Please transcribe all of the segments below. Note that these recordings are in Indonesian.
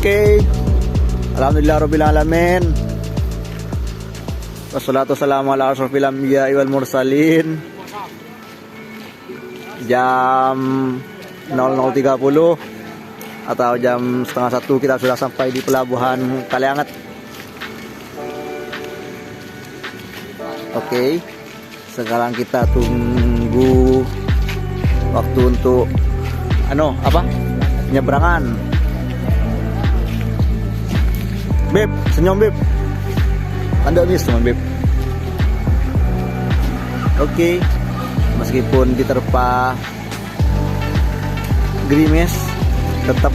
Oke. Alhamdulillah Rabbil Alamin. Wassalatu wassalamu ala asyrofil anbiya'i wal mursalin. Jam 00.30 atau jam setengah 1 kita sudah sampai di pelabuhan Kalianget. Oke. Sekarang kita tunggu waktu untuk penyeberangan. Beb, senyum Beb. Anda miss teman Beb. Oke. Meskipun diterpa gerimis, tetap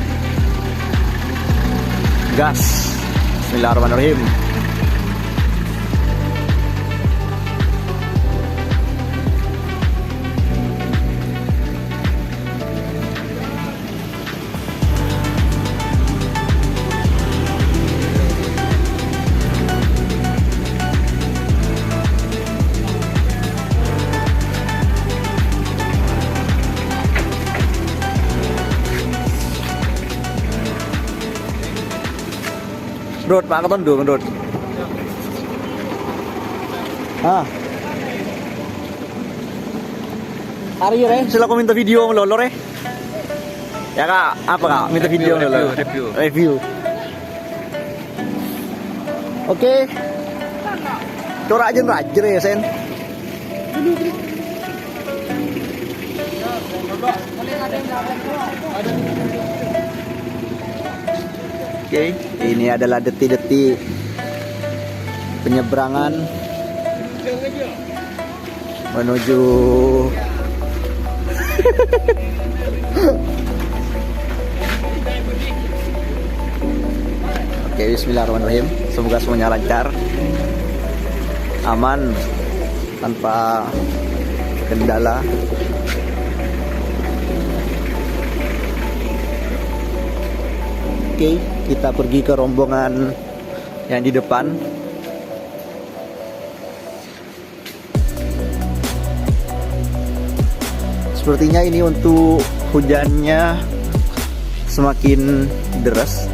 gas. Bismillahirrahmanirrahim. Rod, Pak Keton dulu, Rod. Hari ini sila ko minta video ng lolo re. Ya Kak, apa Kak? Minta video ng lolo. Review. Oke. Corak aja rajer ya, Sen. Oke, ini adalah detik-detik penyeberangan menuju Oke, bismillahirrahmanirrahim. Semoga semuanya lancar, aman, tanpa kendala. Oke, kita pergi ke rombongan yang di depan. Sepertinya ini untuk hujannya semakin deras.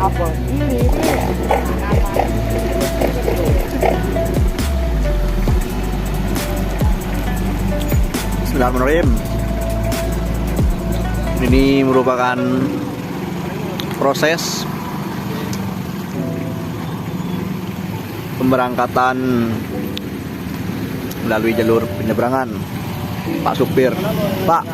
Apa ini Bismillahirrahmanirrahim. Ini merupakan proses pemberangkatan melalui jalur penyeberangan. Pak supir, Pak.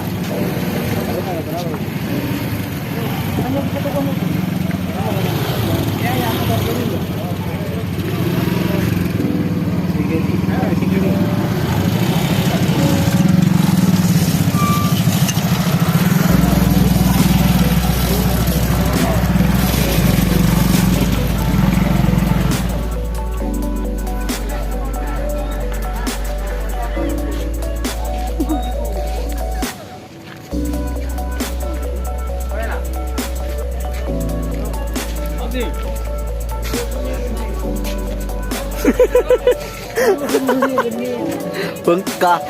Bengkak.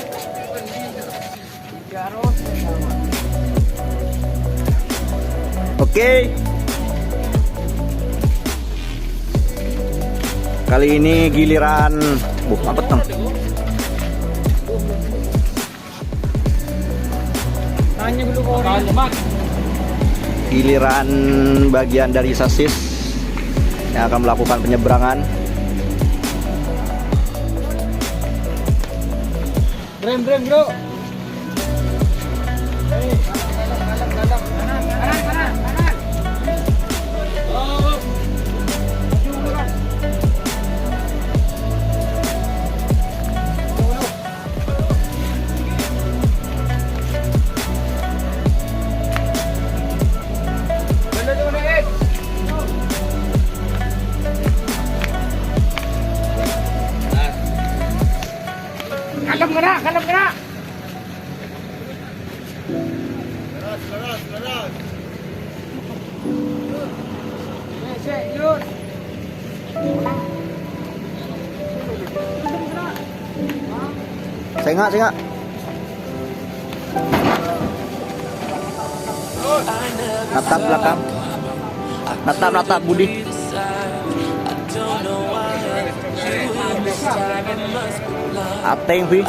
Oke. Kali ini giliran apa tem? Giliran bagian dari sasis yang akan melakukan penyeberangan. Rem bro. Yun. Sengak. Natap belakang. Natap Budi. Ateng Vi.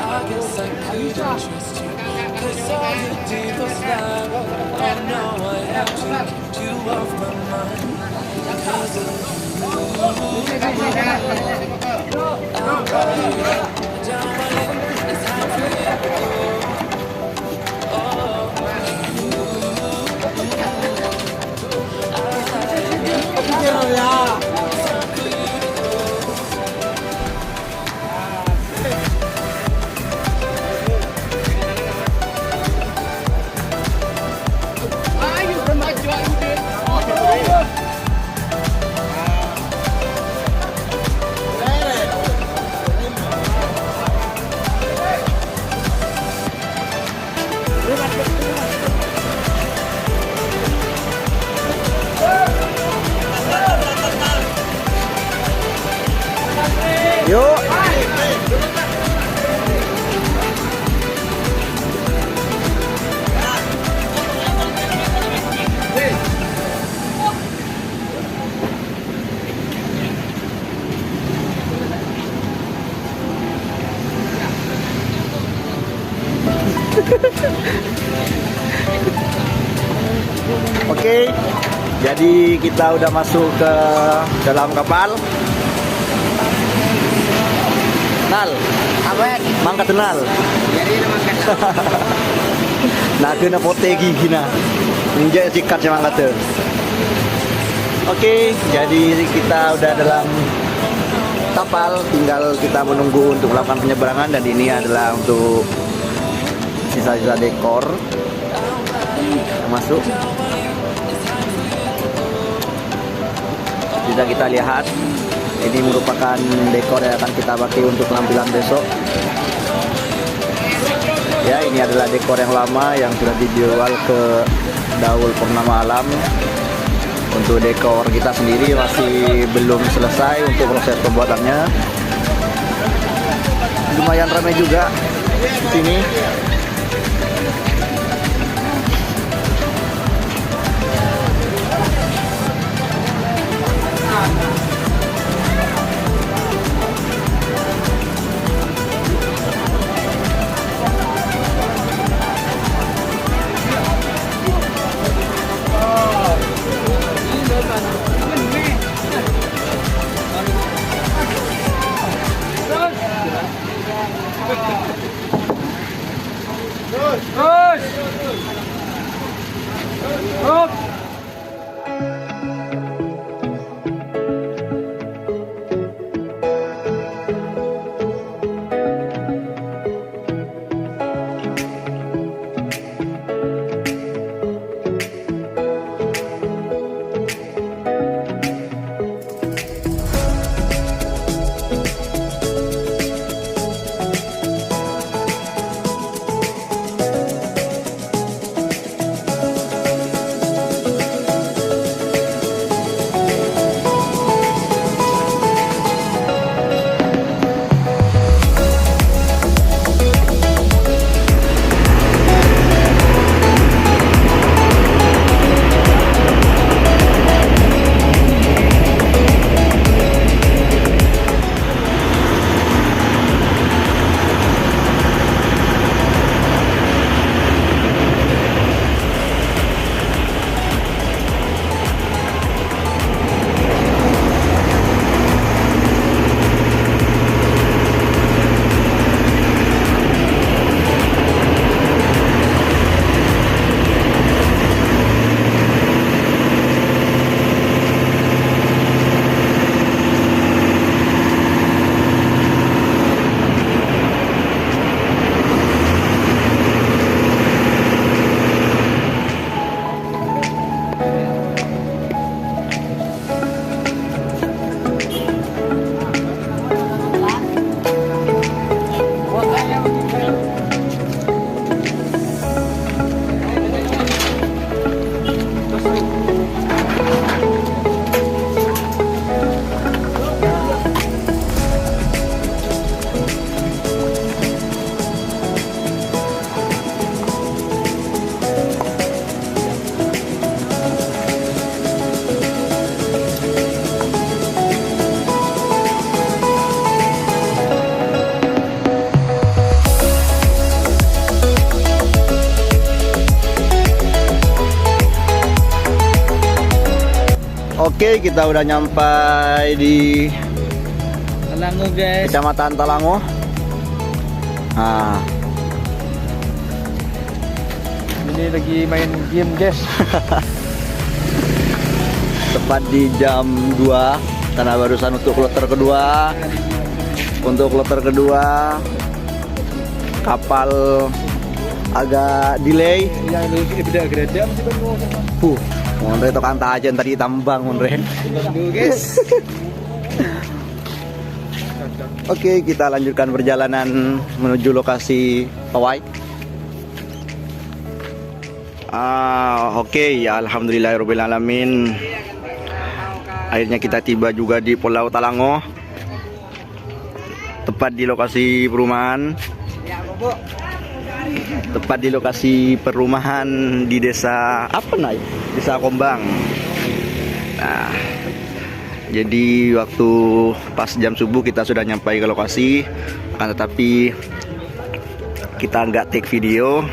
Yuk. Oke, jadi kita udah masuk ke dalam kapal. Nal, Awet. mangkat tenal. Jadi nama kata. Nah, kena pote gigi na. Injek sikat sama kata. Oke, jadi kita udah dalam kapal, tinggal kita menunggu untuk melakukan penyeberangan, dan ini adalah untuk sisa-sisa dekor yang masuk. Bisa kita lihat, ini merupakan dekor yang akan kita pakai untuk penampilan besok. Ya, ini adalah dekor yang lama yang sudah dijual ke Daul Purnama Alam. Untuk dekor kita sendiri masih belum selesai untuk proses pembuatannya. Lumayan ramai juga di sini. Oke, kita udah nyampai di Talango guys. Kecamatan Talango. Nah, Ini lagi main game guys. tepat di jam 2 karena barusan untuk kloter kedua. Untuk kloter kedua kapal agak delay. Yang ini beda geredam sih bang. Monre itu kanta aja tadi tambang Monre. Tunggu guys. Oke, kita lanjutkan perjalanan menuju lokasi pawai. Oke, ya alhamdulillahirobbilalamin. Akhirnya kita tiba juga di Pulau Talango. Tepat di lokasi perumahan. Tepat di lokasi perumahan di desa apa nih? Desa Kombang. Nah, jadi waktu pas jam subuh kita sudah nyampai ke lokasi, akan tetapi kita nggak take video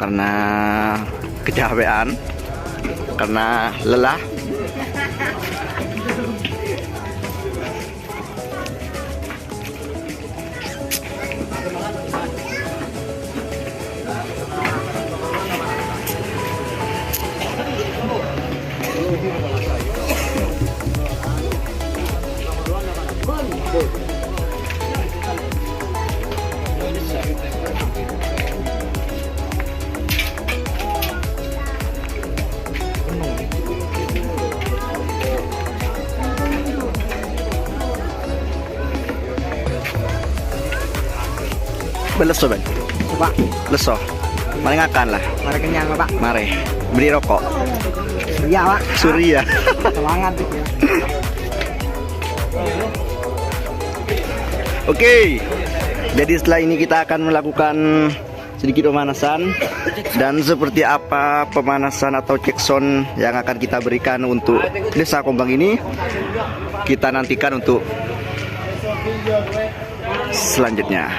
karena kecapean, karena lelah. Beleso Ben, Pak, leso. Mari ngakan lah, mari kenyang Pak. mari beli rokok. Iya Pak. Surya. Semangat tuh. Oke, jadi setelah ini kita akan melakukan sedikit pemanasan. Dan seperti apa pemanasan atau cek sound yang akan kita berikan untuk Desa Kombang ini, kita nantikan untuk selanjutnya.